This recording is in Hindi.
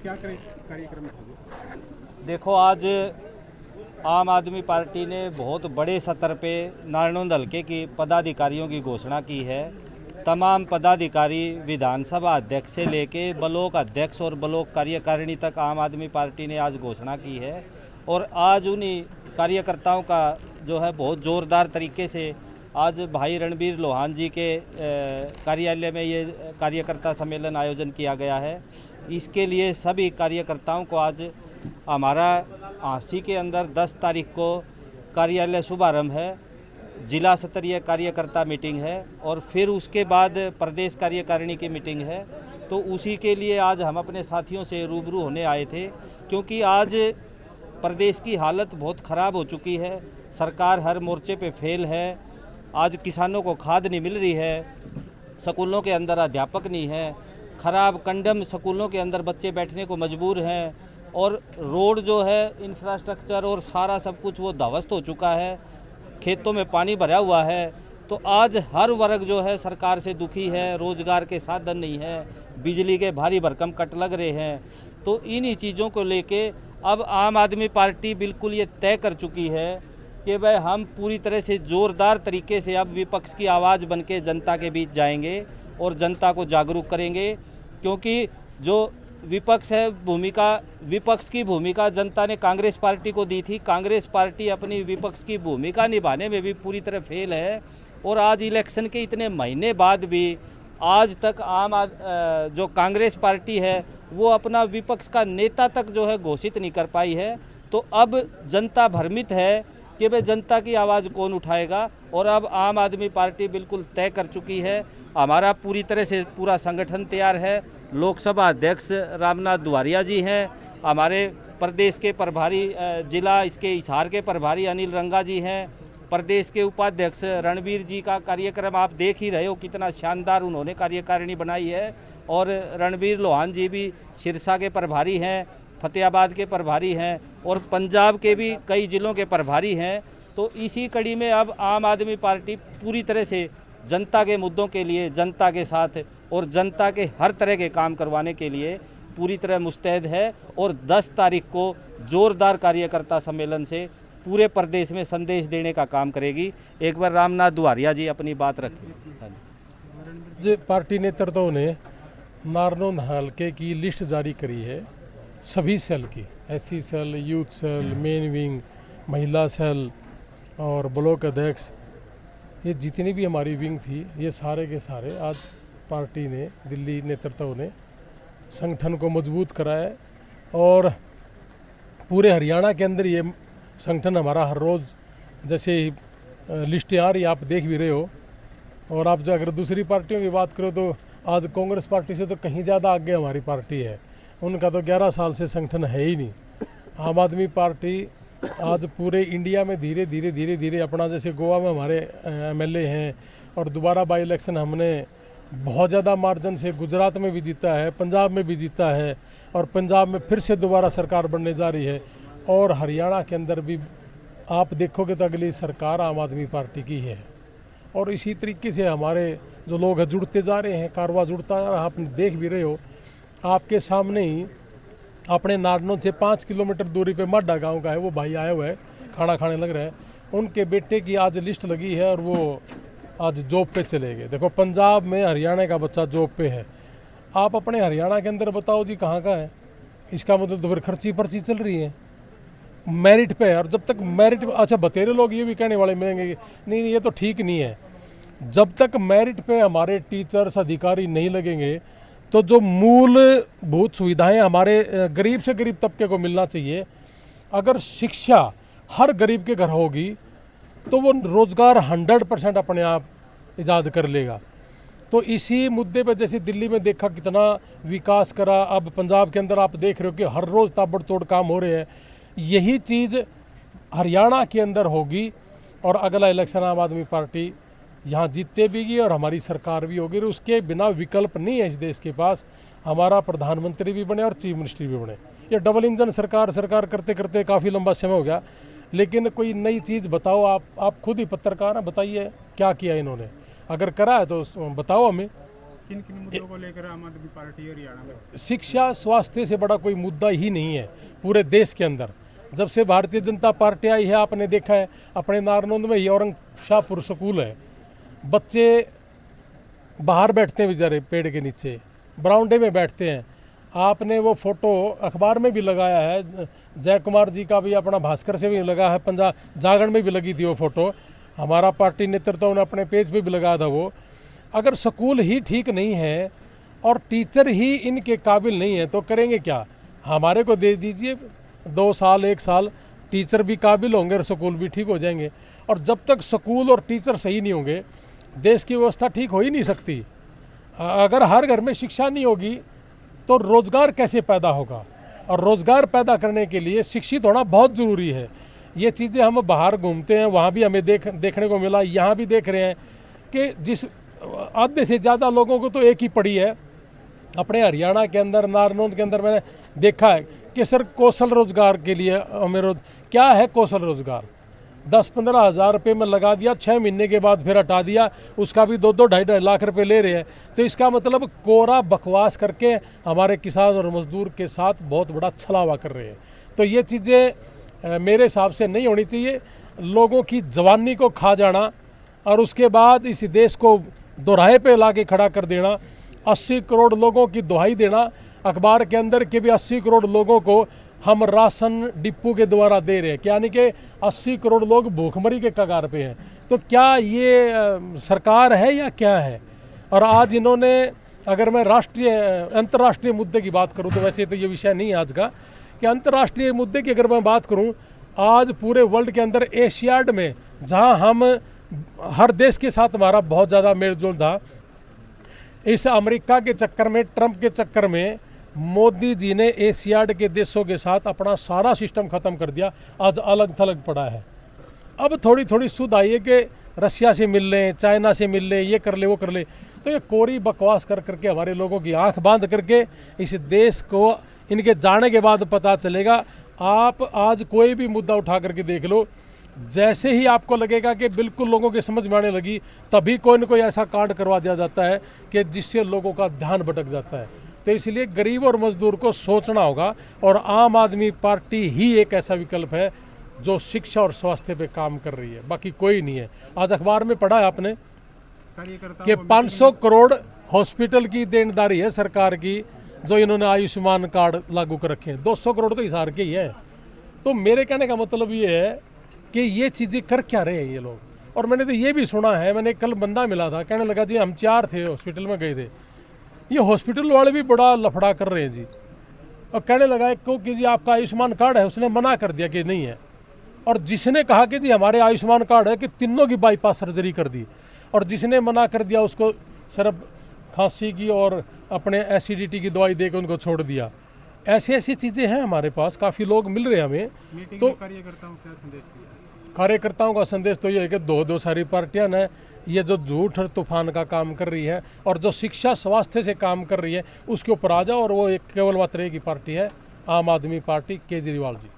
क्या कार्यक्रम था? देखो, आज आम आदमी पार्टी ने बहुत बड़े स्तर पे नारनौंद हल्के की पदाधिकारियों की घोषणा की है। तमाम पदाधिकारी विधानसभा अध्यक्ष से लेके ब्लॉक अध्यक्ष और ब्लॉक कार्यकारिणी तक आम आदमी पार्टी ने आज घोषणा की है। और आज उन्हीं कार्यकर्ताओं का जो है बहुत ज़ोरदार तरीके से आज भाई रणबीर लोहान जी के कार्यालय में ये कार्यकर्ता सम्मेलन आयोजन किया गया है। इसके लिए सभी कार्यकर्ताओं को आज हमारा आसी के अंदर 10 तारीख को कार्यालय शुभारंभ है, जिला स्तरीय कार्यकर्ता मीटिंग है और फिर उसके बाद प्रदेश कार्यकारिणी की मीटिंग है। तो उसी के लिए आज हम अपने साथियों से रूबरू होने आए थे, क्योंकि आज प्रदेश की हालत बहुत ख़राब हो चुकी है। सरकार हर मोर्चे पे फेल है। आज किसानों को खाद नहीं मिल रही है, स्कूलों के अंदर अध्यापक नहीं है, ख़राब कंडम स्कूलों के अंदर बच्चे बैठने को मजबूर हैं और रोड जो है इंफ्रास्ट्रक्चर और सारा सब कुछ वो ध्वस्त हो चुका है, खेतों में पानी भरा हुआ है। तो आज हर वर्ग जो है सरकार से दुखी है, रोज़गार के साधन नहीं है, बिजली के भारी भरकम कट लग रहे हैं। तो इन्हीं चीज़ों को लेके अब आम आदमी पार्टी बिल्कुल ये तय कर चुकी है कि भाई हम पूरी तरह से ज़ोरदार तरीके से अब विपक्ष की आवाज़ बन के जनता के बीच जाएंगे और जनता को जागरूक करेंगे। क्योंकि जो विपक्ष है, विपक्ष की भूमिका जनता ने कांग्रेस पार्टी को दी थी। कांग्रेस पार्टी अपनी विपक्ष की भूमिका निभाने में भी पूरी तरह फेल है और आज इलेक्शन के इतने महीने बाद भी आज तक जो कांग्रेस पार्टी है वो अपना विपक्ष का नेता तक जो है घोषित नहीं कर पाई है। तो अब जनता भ्रमित है कि भाई जनता की आवाज़ कौन उठाएगा। और अब आम आदमी पार्टी बिल्कुल तय कर चुकी है। हमारा पूरी तरह से पूरा संगठन तैयार है। लोकसभा अध्यक्ष रामनाथ दुआरिया जी हैं, हमारे प्रदेश के प्रभारी जिला इसके हिसार के प्रभारी अनिल रंगा जी हैं, प्रदेश के उपाध्यक्ष रणबीर जी का कार्यक्रम आप देख ही रहे हो, कितना शानदार उन्होंने कार्यकारिणी बनाई है। और रणबीर लोहान जी भी सिरसा के प्रभारी हैं, फतेहाबाद के प्रभारी हैं और पंजाब के भी कई ज़िलों के प्रभारी हैं। तो इसी कड़ी में अब आम आदमी पार्टी पूरी तरह से जनता के मुद्दों के लिए, जनता के साथ और जनता के हर तरह के काम करवाने के लिए पूरी तरह मुस्तैद है। और 10 तारीख को ज़ोरदार कार्यकर्ता सम्मेलन से पूरे प्रदेश में संदेश देने का काम करेगी। एक बार रामनाथ दुआरिया जी अपनी बात रखें। जी, पार्टी नेतृत्व ने नारनौंद हल्के की लिस्ट जारी करी है, सभी सेल की, SC cell, youth cell, main wing, महिला सेल और ब्लॉक अध्यक्ष, ये जितनी भी हमारी विंग थी ये सारे के सारे आज पार्टी ने, दिल्ली नेतृत्व ने संगठन को मजबूत कराया। और पूरे हरियाणा के अंदर ये संगठन हमारा हर रोज़ जैसे लिस्टें आ रही आप देख भी रहे हो। और आप अगर दूसरी पार्टियों की बात करो तो आज कांग्रेस पार्टी से तो कहीं ज़्यादा आगे हमारी पार्टी है। उनका तो 11 साल से संगठन है ही नहीं। आम आदमी पार्टी आज पूरे इंडिया में धीरे धीरे अपना, जैसे गोवा में हमारे एमएलए हैं और दोबारा बाई इलेक्शन हमने बहुत ज़्यादा मार्जिन से गुजरात में भी जीता है, पंजाब में भी जीता है और पंजाब में फिर से दोबारा सरकार बनने जा रही है। और हरियाणा के अंदर भी आप देखोगे तो अगली सरकार आम आदमी पार्टी की है। और इसी तरीके से हमारे जो लोग हैं जुड़ते जा रहे हैं, कारवा जुड़ता जा रहा है। आप देख भी रहे हो, आपके सामने ही अपने नारनौंद से 5 किलोमीटर दूरी पे माडा गांव का है, वो भाई आए हुए हैं, खाना खाने लग रहे हैं। उनके बेटे की आज लिस्ट लगी है और वो आज जॉब पे चले गए। देखो, पंजाब में हरियाणा का बच्चा जॉब पे है, आप अपने हरियाणा के अंदर बताओ जी कहाँ का है। इसका मतलब तो फिर खर्ची पर्ची चल रही है, मेरिट पे है। और जब तक मेरिट, अच्छा बतेरे लोग ये भी कहने वाले मिलेंगे कि नहीं ये तो ठीक नहीं है। जब तक मेरिट पे हमारे टीचर्स अधिकारी नहीं लगेंगे तो जो मूलभूत सुविधाएं हमारे गरीब से गरीब तबके को मिलना चाहिए, अगर शिक्षा हर गरीब के घर होगी तो वो रोज़गार 100% अपने आप ईजाद कर लेगा। तो इसी मुद्दे पर जैसे दिल्ली में देखा कितना विकास करा, अब पंजाब के अंदर आप देख रहे हो कि हर रोज़ ताबड़तोड़ काम हो रहे हैं। यही चीज़ हरियाणा के अंदर होगी और अगला इलेक्शन आम आदमी पार्टी यहाँ जीतते भी और हमारी सरकार भी होगी। उसके बिना विकल्प नहीं है इस देश के पास, हमारा प्रधानमंत्री भी बने और चीफ मिनिस्टर भी बने। ये डबल इंजन सरकार करते करते काफ़ी लंबा समय हो गया, लेकिन कोई नई चीज़ बताओ। आप खुद ही पत्रकार हैं, बताइए क्या किया इन्होंने, अगर करा है तो बताओ हमें। किन किन मुद्दों को लेकर आम आदमी पार्टी हरियाणा में? शिक्षा स्वास्थ्य से बड़ा कोई मुद्दा ही नहीं है पूरे देश के अंदर। जब से भारतीय जनता पार्टी आई है, आपने देखा है अपने नारनौंद में यौरंग शाहपुर स्कूल है, बच्चे बाहर बैठते हैं बेचारे पेड़ के नीचे, बरामदे में बैठते हैं। आपने वो फोटो अखबार में भी लगाया है, जय कुमार जी का भी अपना भास्कर से भी लगा है, पंजाब जागरण में भी लगी थी वो फोटो, हमारा पार्टी नेतृत्व ने अपने पेज पे भी लगाया था वो। अगर स्कूल ही ठीक नहीं है और टीचर ही इनके काबिल नहीं है तो करेंगे क्या? हमारे को दे दीजिए 2 साल 1 साल, टीचर भी काबिल होंगे और स्कूल भी ठीक हो जाएंगे। और जब तक स्कूल और टीचर सही नहीं होंगे देश की व्यवस्था ठीक हो ही नहीं सकती। अगर हर घर में शिक्षा नहीं होगी तो रोज़गार कैसे पैदा होगा? और रोज़गार पैदा करने के लिए शिक्षित होना बहुत ज़रूरी है। ये चीज़ें हम बाहर घूमते हैं, वहाँ भी हमें देखने को मिला, यहाँ भी देख रहे हैं कि जिस आधे से ज़्यादा लोगों को तो एक ही पड़ी है। अपने हरियाणा के अंदर नारनौंद के अंदर मैंने देखा है कि सर कौशल रोज़गार के लिए हमें क्या है कौशल रोज़गार? 10-15 हज़ार रुपये में लगा दिया, 6 महीने के बाद फिर हटा दिया, उसका भी 2-2 ढाई लाख रुपए ले रहे हैं। तो इसका मतलब कोरा बकवास करके हमारे किसान और मजदूर के साथ बहुत बड़ा छलावा कर रहे हैं। तो ये चीज़ें मेरे हिसाब से नहीं होनी चाहिए। लोगों की जवानी को खा जाना और उसके बाद इस देश को दोराहे पे ला के खड़ा कर देना, 80 करोड़ लोगों की दुहाई देना अखबार के अंदर कि भी 80 करोड़ लोगों को हम राशन डिपो के द्वारा दे रहे हैं, यानी कि 80 करोड़ लोग भूखमरी के कगार पे हैं। तो क्या ये सरकार है या क्या है? और आज इन्होंने, अगर मैं अंतर्राष्ट्रीय मुद्दे की बात करूं तो वैसे तो ये विषय नहीं है आज का, कि अंतर्राष्ट्रीय मुद्दे की अगर मैं बात करूं, आज पूरे वर्ल्ड के अंदर एशियाड में जहां हम हर देश के साथ हमारा बहुत ज़्यादा मेलजोल था, इस अमेरिका के चक्कर में, ट्रंप के चक्कर में मोदी जी ने एशियाड के देशों के साथ अपना सारा सिस्टम ख़त्म कर दिया। आज अलग थलग पड़ा है। अब थोड़ी थोड़ी सुध आई है कि रशिया से मिल लें, चाइना से मिल लें, ये कर ले वो कर ले। तो ये कोरी बकवास कर करके हमारे लोगों की आंख बांध करके इस देश को इनके जाने के बाद पता चलेगा। आप आज कोई भी मुद्दा उठा करके देख लो, जैसे ही आपको लगेगा कि बिल्कुल लोगों के समझ में आने लगी, तभी कोई न कोई ऐसा कांड करवा दिया जाता है कि जिससे लोगों का ध्यान भटक जाता है। तो इसलिए गरीब और मजदूर को सोचना होगा, और आम आदमी पार्टी ही एक ऐसा विकल्प है जो शिक्षा और स्वास्थ्य पे काम कर रही है, बाकी कोई नहीं है। आज अखबार में पढ़ा है आपने कि 500 करोड़ हॉस्पिटल की देनदारी है सरकार की, जो इन्होंने आयुष्मान कार्ड लागू कर रखे हैं। 200 करोड़ तो हिसार के ही है। तो मेरे कहने का मतलब ये है कि ये चीज़ें कर क्या रहे हैं ये लोग। और मैंने तो ये भी सुना है, मैंने कल बंदा मिला था, कहने लगा जी हम 4 थे हॉस्पिटल में गए थे, ये हॉस्पिटल वाले भी बड़ा लफड़ा कर रहे हैं जी। और कहने लगा को कि जी आपका आयुष्मान कार्ड है, उसने मना कर दिया कि नहीं है। और जिसने कहा कि जी हमारे आयुष्मान कार्ड है, कि तीनों की बाईपास सर्जरी कर दी। और जिसने मना कर दिया उसको सिर्फ खांसी की और अपने एसिडिटी की दवाई देकर उनको छोड़ दिया। ऐसी चीज़ें हैं हमारे पास, काफ़ी लोग मिल रहे हैं हमें। तो कार्यकर्ताओं का संदेश तो ये है कि दो सारी पार्टियां ने ये जो झूठ और तूफान का काम कर रही है और जो शिक्षा स्वास्थ्य से काम कर रही है उसके ऊपर आ जाओ। और वो एक केवल मात्र एक ही पार्टी है, आम आदमी पार्टी, केजरीवाल जी।